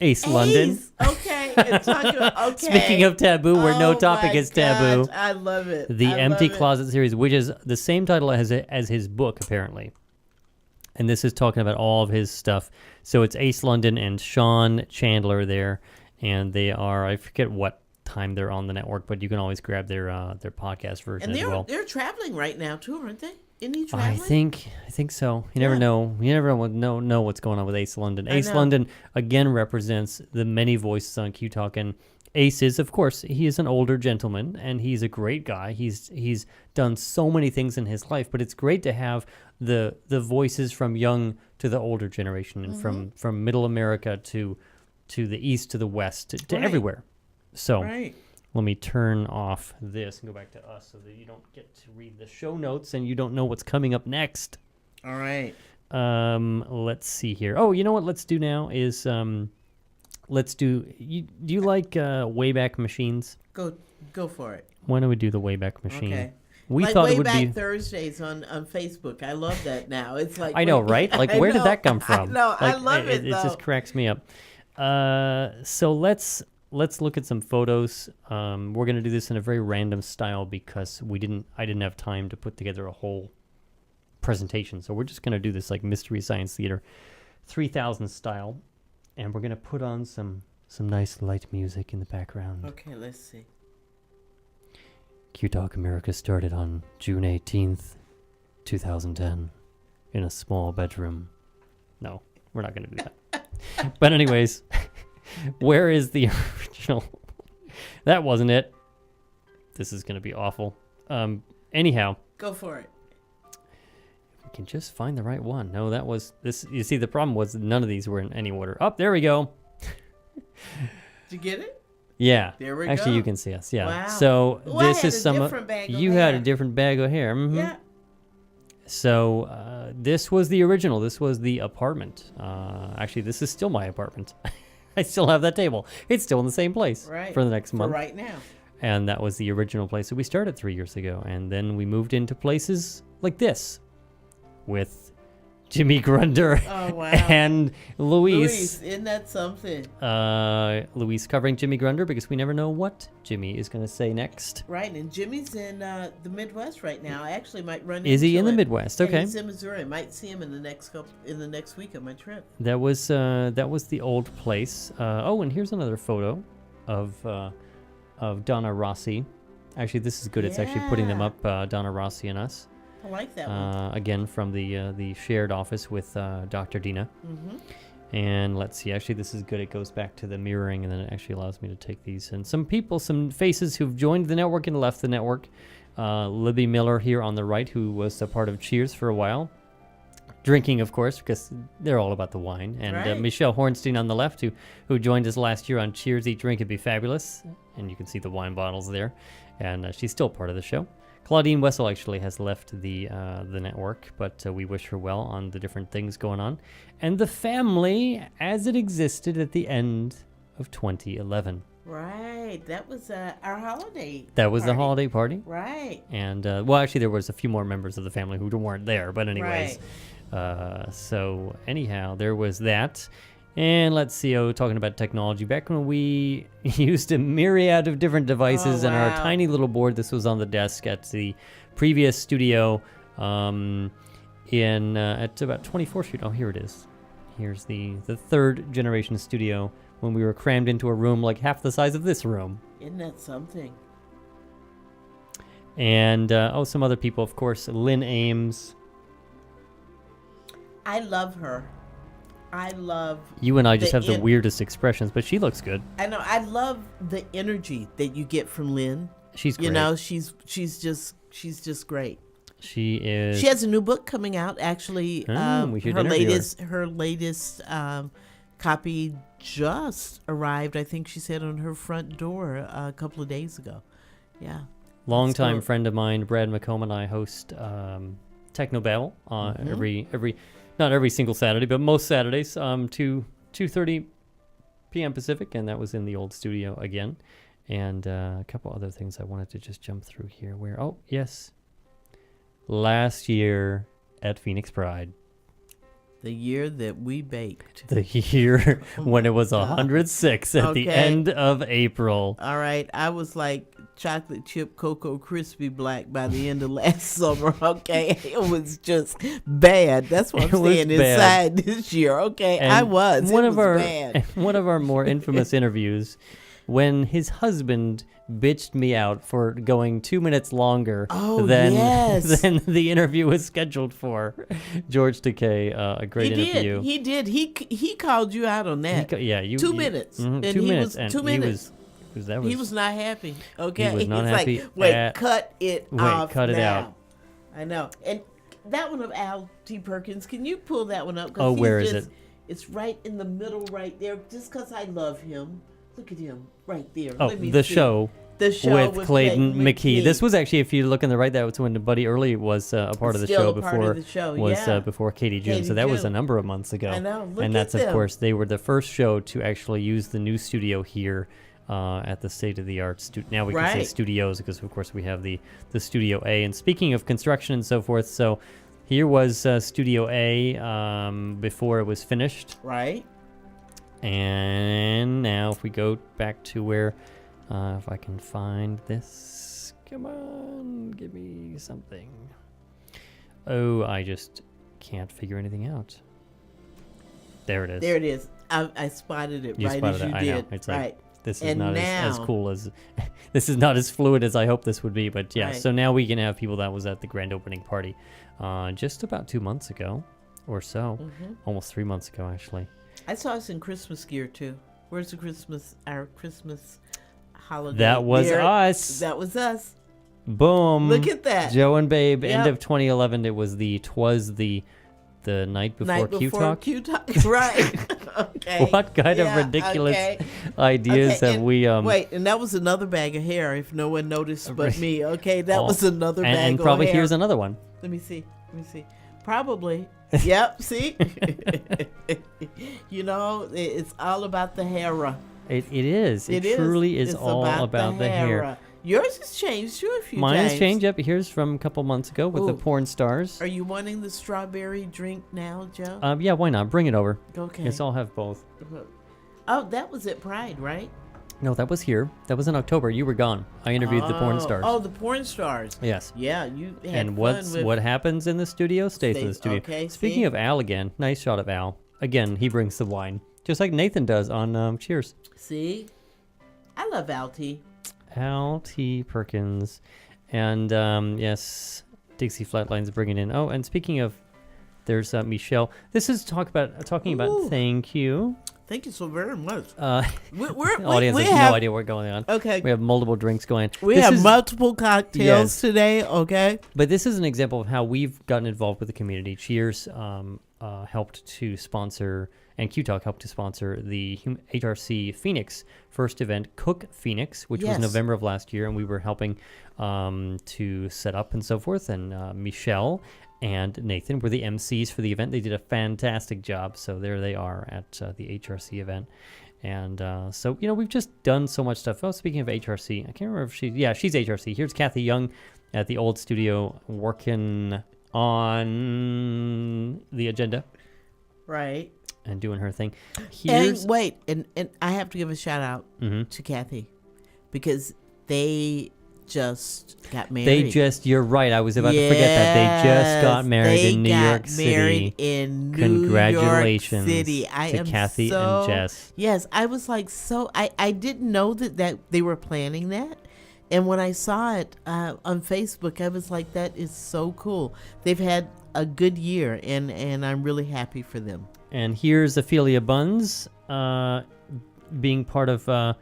Ace London. Ace. Okay. Okay. Speaking of taboo, where no topic my is taboo. gosh, I love it. The I Empty love it. Closet series, which is the same title as his book, apparently. And this is talking about all of his stuff. So it's Ace London and Sean Chandler there. And they are, I forget what time they're on the network, but you can always grab their podcast version And as well. they're traveling right now too, aren't they? Isn't he I traveling? think so. You never know. You never know what's going on with Ace London. Ace know. London again represents the many voices on QTalk, and Ace is, of course, he is an older gentleman, and he's a great guy. He's done so many things in his life, but it's great to have the voices from young to the older generation, and from Middle America to the East to the West to Right. everywhere. So. Right. Let me turn off this and go back to us so that you don't get to read the show notes and you don't know what's coming up next. All right. Let's see here. Oh, you know what let's do now is let's do do you like Wayback Machines? Go for it. Why don't we do the Wayback Machine? Okay. We like thought way it would back be Thursdays on Facebook. I love that now. It's like I know, right? Like I where did know. that come from? I know. I Like, love it. It though. just cracks me up. So let's look at some photos. We're going to do this in a very random style because I didn't have time to put together a whole presentation. So we're just going to do this like Mystery Science Theater 3000 style, and we're going to put on some nice light music in the background. Okay, let's see. QTalk America started on June 18th, 2010 in a small bedroom. No, we're not going to do that. But anyways, where is the original? That wasn't it. This is going to be awful. Anyhow, Go for it. we can just find the right one. No, that was this. You see, the problem was none of these were in any order. Oh, there we go. Did you get it? Yeah. There we Actually, go. you can see us. Yeah. Wow. So Well, I this had is a some. different bag of You had a hair. different bag of hair. Mhm. Yeah. So this was the original. This was the apartment. Actually, this is still my apartment. I still have that table. It's still in the same place Right. for the next For month. right now. And that was the original place that we started 3 years ago. And then we moved into places like this with Jimmy Grunder Oh wow. and Luis. isn't that something? Luis covering Jimmy Grunder because we never know what Jimmy is going to say next. Right, and Jimmy's in the Midwest right now. I actually might run. Is he into in the him. Midwest? Yeah, Okay. he's in Missouri. I might see him in the next week on my trip. That was the old place. Oh, and here's another photo of Donna Rossi. Actually, this is good. It's actually putting them Yeah. up, Donna Rossi and us. I like that one. Again, from the shared office with Dr. Dina. Mm-hmm. And let's see. Actually, this is good. It goes back to the mirroring, and then it actually allows me to take these. And some people, some faces who've joined the network and left the network. Libby Miller here on the right, who was a part of Cheers for a while. Drinking, of course, because they're all about the wine. And Right. Michelle Hornstein on the left, who joined us last year on Cheers, Eat, Drink, It'd Be Fabulous. And you can see the wine bottles there. And she's still part of the show. Claudine Wessel actually has left the network, but we wish her well on the different things going on. And the family as it existed at the end of 2011. Right, that was our holiday. That was the party. holiday party. Right. And, well, actually, there was a few more members of the family who weren't there. But anyways, so anyhow, there was that. And let's see, talking about technology, back when we used a myriad of different devices and our wow. tiny little board, this was on the desk at the previous studio at about 24th Street. Oh, here it is. Here's the third generation studio when we were crammed into a room like half the size of this room. Isn't that something? And some other people, of course, Lynn Ames. I love her. I love. You and I just have the weirdest expressions, but she looks good. I know. I love the energy that you get from Lynn. She's great. You know, she's just great. She is. She has a new book coming out. Actually, we should interview her latest copy just arrived. I think she said on her front door a couple of days ago. Yeah. Longtime friend of mine, Brad McComb, and I host Techno Babble every not every single Saturday, but most Saturdays, 2:30 p.m. Pacific, and that was in the old studio again. And a couple other things I wanted to just jump through here. Last year at Phoenix Pride. The year that we baked. The year when it was 106 at the end of April. All right. I was like chocolate chip Cocoa Crispy Black by the end of last summer. Okay. It was just bad. That's what I'm saying inside this year. Okay. And it was bad. One of our more infamous interviews, when his husband bitched me out for going 2 minutes longer than the interview was scheduled for. George Takei, a great interview. He did. He called you out on that. 2 minutes. Mm-hmm, 2 minutes. And 2 minutes. He was not happy. Okay. He was not happy. Like, wait, cut it off. Cut it out. I know. And that one of Al T. Perkins, can you pull that one up? Where is it? It's right in the middle right there, just because I love him. Look at him right there. The show with Clayton McKee. This was actually, if you look on the right, that was when Buddy Early was a part of the show before Katie June. So that was a number of months ago. I know. And that's, of course, they were the first show to actually use the new studio here at the state-of-the-art studio. Now we can say studios because, of course, we have the Studio A. And speaking of construction and so forth, so here was Studio A before it was finished. Right. And now if we go back to where, if I can find this, come on, give me something. I just can't figure anything out. There it is. There it is. I spotted it you right spotted as you it. did. I know. It's right. Like, this is not as cool as, this is not as fluid as I hope this would be, but yeah. Right. So now we can have people that was at the grand opening party just about 2 months ago or so, almost 3 months ago actually. I saw us in Christmas gear too. Where's our Christmas holiday? That was us. That was us. Boom. Look at that. Joe and Babe, end of 2011. It was the night before QTalk. QTalk. Right. Okay. What kind of ridiculous ideas have we wait, and that was another bag of hair if no one noticed but me. Okay, that was another bag of hair. And probably here's another one. Let me see. Probably. Yep, see? You know, it's all about the hair. It is. It truly is all about the hair. Yours has changed too a few times. Mine has changed. Yep, here's from a couple months ago with the porn stars. Are you wanting the strawberry drink now, Joe? Yeah, why not? Bring it over. Okay. Yes, I'll have both. Oh, that was at Pride, right? No, that was here. That was in October. You were gone. I interviewed the porn stars. Oh, the porn stars. Yes. Yeah, you had and fun what happens in the studio stays in the studio. Okay, Speaking of Al again, nice shot of Al. Again, he brings the wine, just like Nathan does on Cheers. See? I love Al T. Al T. Perkins. And yes, Dixie Flatline's bringing in. Oh, and speaking of, there's Michelle. This is talking about thank you. Thank you so very much. The audience has no idea what's going on. Okay. We have multiple drinks going. We have multiple cocktails today, okay? But this is an example of how we've gotten involved with the community. Cheers helped to sponsor, and QTalk helped to sponsor the HRC Phoenix first event, Cook Phoenix, which was November of last year, and we were helping to set up and so forth. And Michelle and Nathan were the MCs for the event. They did a fantastic job. So there they are at the HRC event. And so, we've just done so much stuff. Oh, speaking of HRC, I can't remember if she's HRC. Here's Kathy Young at the old studio working on the agenda. Right. And doing her thing. And I have to give a shout out to Kathy because they just got married. You're right. I was about to forget that. They just got married in New York City. Married in Congratulations New York City. I to am Kathy so, and Jess. Yes, I was like, I didn't know that they were planning that. And when I saw it on Facebook, I was like, that is so cool. They've had a good year, and I'm really happy for them. And here's Ophelia Buns being part of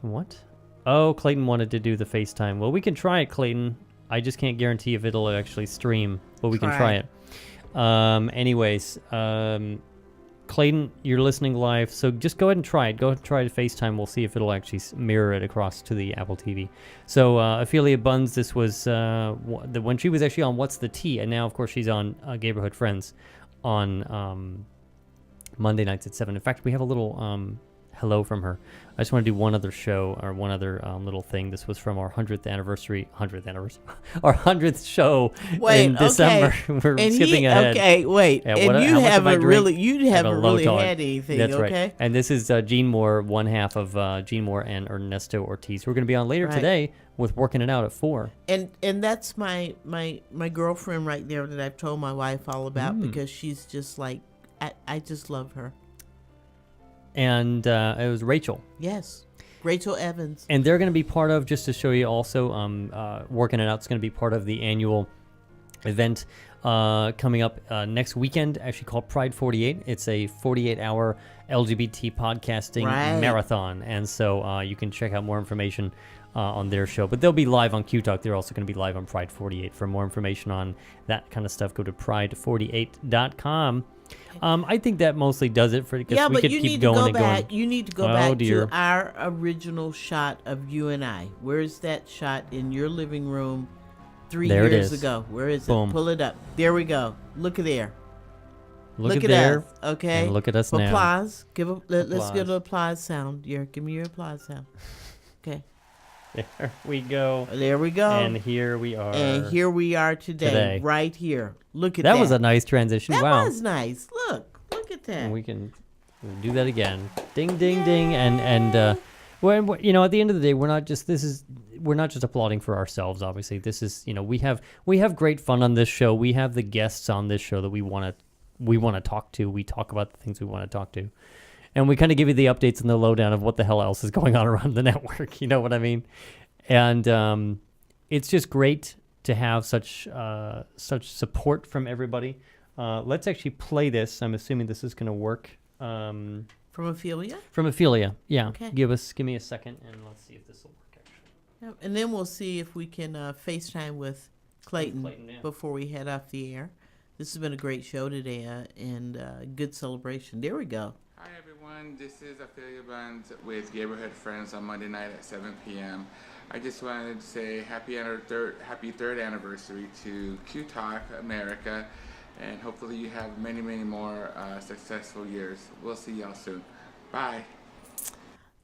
what? Oh, Clayton wanted to do the FaceTime. Well, we can try it, Clayton. I just can't guarantee if it'll actually stream, but we can try it. Anyways, Clayton, you're listening live, so just go ahead and try it. Go ahead and try to FaceTime. We'll see if it'll actually mirror it across to the Apple TV. So Ophelia Buns, this was when she was actually on What's the Tea, and now, of course, she's on Neighborhood Friends on Monday nights at 7. In fact, we have a little hello from her. I just want to do one other show or one other little thing. This was from our 100th anniversary, our 100th show in December. We're skipping ahead. Okay, wait. Yeah, and you haven't really had anything, That's okay? right. And this is Gene Moore, one half of Gene Moore and Ernesto Ortiz. We're going to be on later today with Working It Out at 4. And that's my girlfriend right there that I've told my wife all about because she's just like, I just love her. And it was Rachel. Yes, Rachel Evans. And they're going to be part of, just to show you also, Working It Out is going to be part of the annual event coming up next weekend, actually called Pride 48. It's a 48-hour LGBT podcasting marathon. And so you can check out more information on their show. But they'll be live on QTalk. They're also going to be live on Pride 48. For more information on that kind of stuff, go to pride48.com. I think that mostly does it for because we could keep going and going. You need to go back to our original shot of you and I. Where's that shot in your living room 3 years ago? Where is it? Pull it up. There we go. Look at there. Look at there. Us. Okay. And look at us now. Applause. Let's get an applause sound. Give me your applause sound. Okay. There we go. There we go. And here we are. And here we are today. Right here. Look at that. That was a nice transition. That was nice. Look at that. And we can do that again. Ding, ding, ding. And when, you know, at the end of the day, we're not just applauding for ourselves. Obviously, this is, you know, we have great fun on this show. We have the guests on this show that we want to talk to. We talk about the things we want to talk to. And we kind of give you the updates and the lowdown of what the hell else is going on around the network. You know what I mean? And it's just great to have such support from everybody. Let's actually play this. I'm assuming this is going to work. From Ophelia? From Ophelia, yeah. Okay. Give me a second, and let's see if this will work, actually. Yep. And then we'll see if we can FaceTime with Clayton, before we head off the air. This has been a great show today, and good celebration. There we go. Hi everyone, this is Ophelia Buns with Neighborhood Friends on Monday night at 7 p.m. I just wanted to say happy third anniversary to QTalk America, and hopefully you have many, many more successful years. We'll see y'all soon. Bye.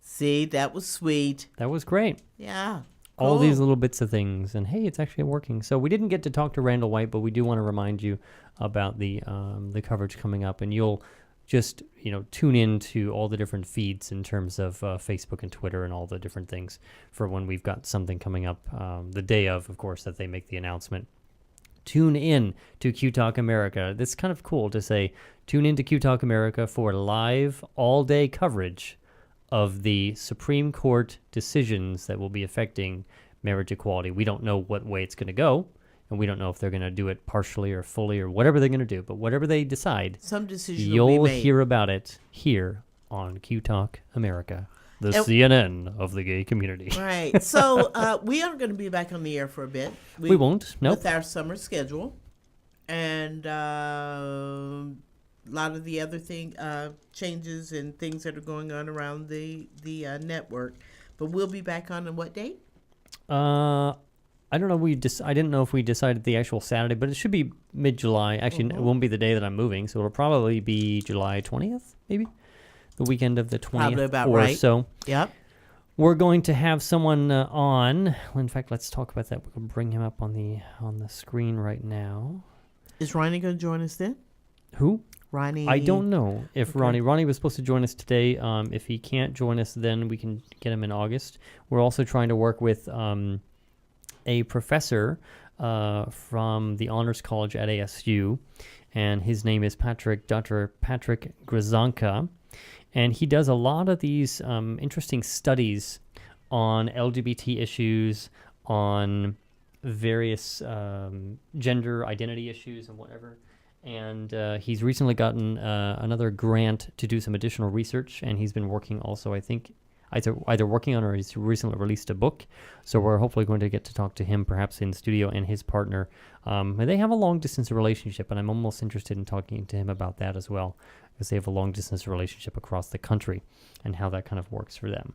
See, that was sweet. That was great. Yeah. All these little bits of things, and hey, it's actually working. So we didn't get to talk to Randall White, but we do want to remind you about the coverage coming up, and you'll just, you know, tune in to all the different feeds in terms of Facebook and Twitter and all the different things for when we've got something coming up the day of course, that they make the announcement. Tune in to QTalk America. It's kind of cool to say, tune in to QTalk America for live all-day coverage of the Supreme Court decisions that will be affecting marriage equality. We don't know what way it's going to go. And we don't know if they're going to do it partially or fully or whatever they're going to do. But whatever they decide, some decision you'll will be made. Hear about it here on QTalk America, the CNN of the gay community. Right. So we aren't going to be back on the air for a bit. We won't. Nope. With our summer schedule. And a lot of the other changes and things that are going on around the network. But we'll be back on what date? I don't know. I didn't know if we decided the actual Saturday, but it should be mid-July. Actually, it won't be the day that I'm moving, so it'll probably be July 20th, maybe the weekend of the 20th probably about or right. so. Yep. We're going to have someone on. In fact, let's talk about that. We'll bring him up on the screen right now. Is Ronnie going to join us then? Who? Ronnie. I don't know if Ronnie was supposed to join us today. If he can't join us, then we can get him in August. We're also trying to work with a professor from the Honors College at ASU, and his name is Dr. Patrick Grzanka, and he does a lot of these interesting studies on LGBT issues, on various gender identity issues and whatever. And he's recently gotten another grant to do some additional research, and he's been working also, I think, either working on or he's recently released a book. So we're hopefully going to get to talk to him perhaps in studio and his partner. They have a long-distance relationship, and I'm almost interested in talking to him about that as well, because they have a long-distance relationship across the country and how that kind of works for them.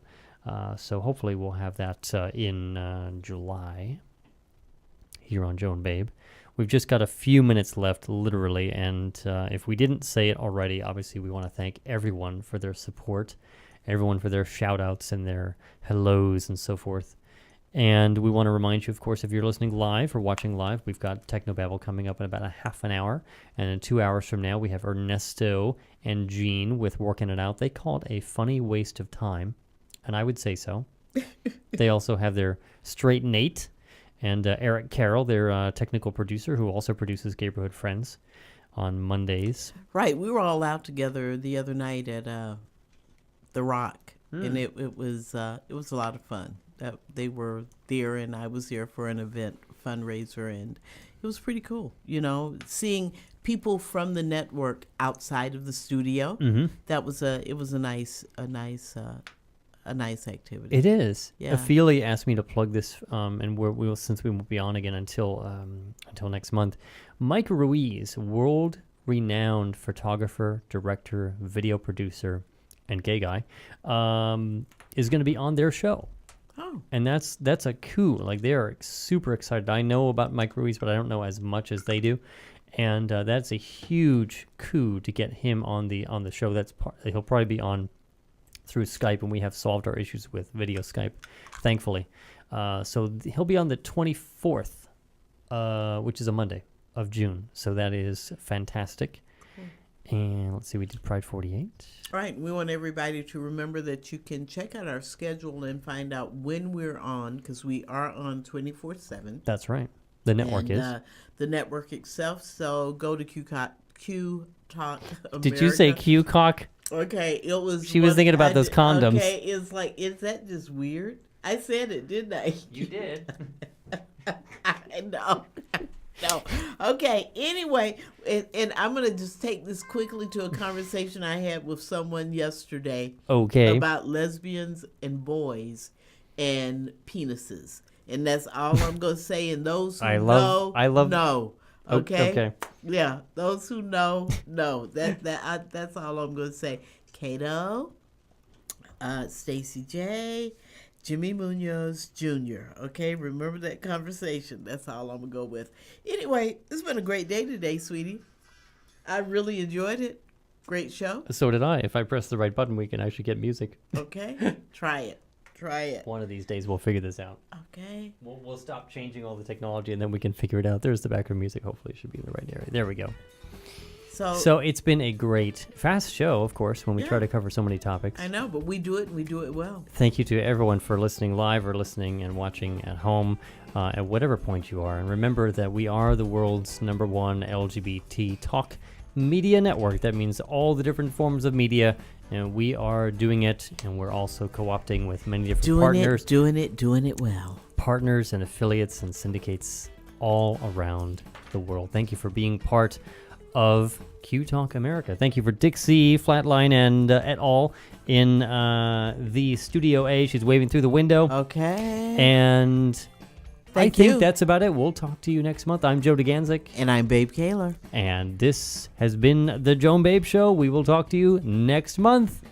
So hopefully we'll have that in July here on Joe and Babe. We've just got a few minutes left, literally, and if we didn't say it already, obviously we want to thank everyone for their support, everyone for their shout-outs and their hellos and so forth. And we want to remind you, of course, if you're listening live or watching live, we've got Technobabble coming up in about a half an hour. And in 2 hours from now, we have Ernesto and Jean with Working It Out. They call it a funny waste of time, and I would say so. They also have their Straight Nate and Eric Carroll, their technical producer, who also produces Neighborhood Friends on Mondays. Right. We were all out together the other night at The Rock, and it was a lot of fun. They were there, and I was there for an event fundraiser, and it was pretty cool. You know, seeing people from the network outside of the studio. Mm-hmm. It was a nice activity. It is. Yeah. Ophelia asked me to plug this, and we'll since we won't be on again until next month. Mike Ruiz, world-renowned photographer, director, video producer, and gay guy, is going to be on their show. Oh. And that's a coup. Like, they are super excited. I know about Mike Ruiz, but I don't know as much as they do. And that's a huge coup to get him on the show. He'll probably be on through Skype, and we have solved our issues with video Skype, thankfully. So he'll be on the 24th, which is a Monday of June. So that is fantastic. And let's see, we did Pride 48. All right. We want everybody to remember that you can check out our schedule and find out when we're on, because we are on 24/7. That's right. The network is. The network itself. So go to QTalk America. Did you say QCock? Okay. It was. She was thinking about those condoms. Okay. It's like, is that just weird? I said it, didn't I? You did. No. No. Okay. Anyway, and I'm going to just take this quickly to a conversation I had with someone yesterday. Okay. About lesbians and boys and penises. And that's all I'm going to say. And those who know. Okay? Okay. Yeah. Those who know. That's all I'm going to say. Kato, Stacey J., Jimmy Munoz Jr. Okay, remember that conversation. That's all I'm going to go with. Anyway, it's been a great day today, sweetie. I really enjoyed it. Great show. So did I. If I press the right button, we can actually get music. Okay, try it. One of these days, we'll figure this out. Okay. We'll stop changing all the technology, and then we can figure it out. There's the background music. Hopefully it should be in the right area. There we go. So it's been a great, fast show, of course, when we try to cover so many topics. I know, but we do it, and we do it well. Thank you to everyone for listening live or listening and watching at home at whatever point you are. And remember that we are the world's #1 LGBT talk media network. That means all the different forms of media, and we are doing it, and we're also co-opting with many different partners. Doing it well. Partners and affiliates and syndicates all around the world. Thank you for being part of QTalk America. Thank you for Dixie Flatline and et al. In the Studio A. She's waving through the window. Okay. And I think that's about it. We'll talk to you next month. I'm Joe DeGanzik. And I'm Babe Kaler. And this has been the Joan Babe Show. We will talk to you next month.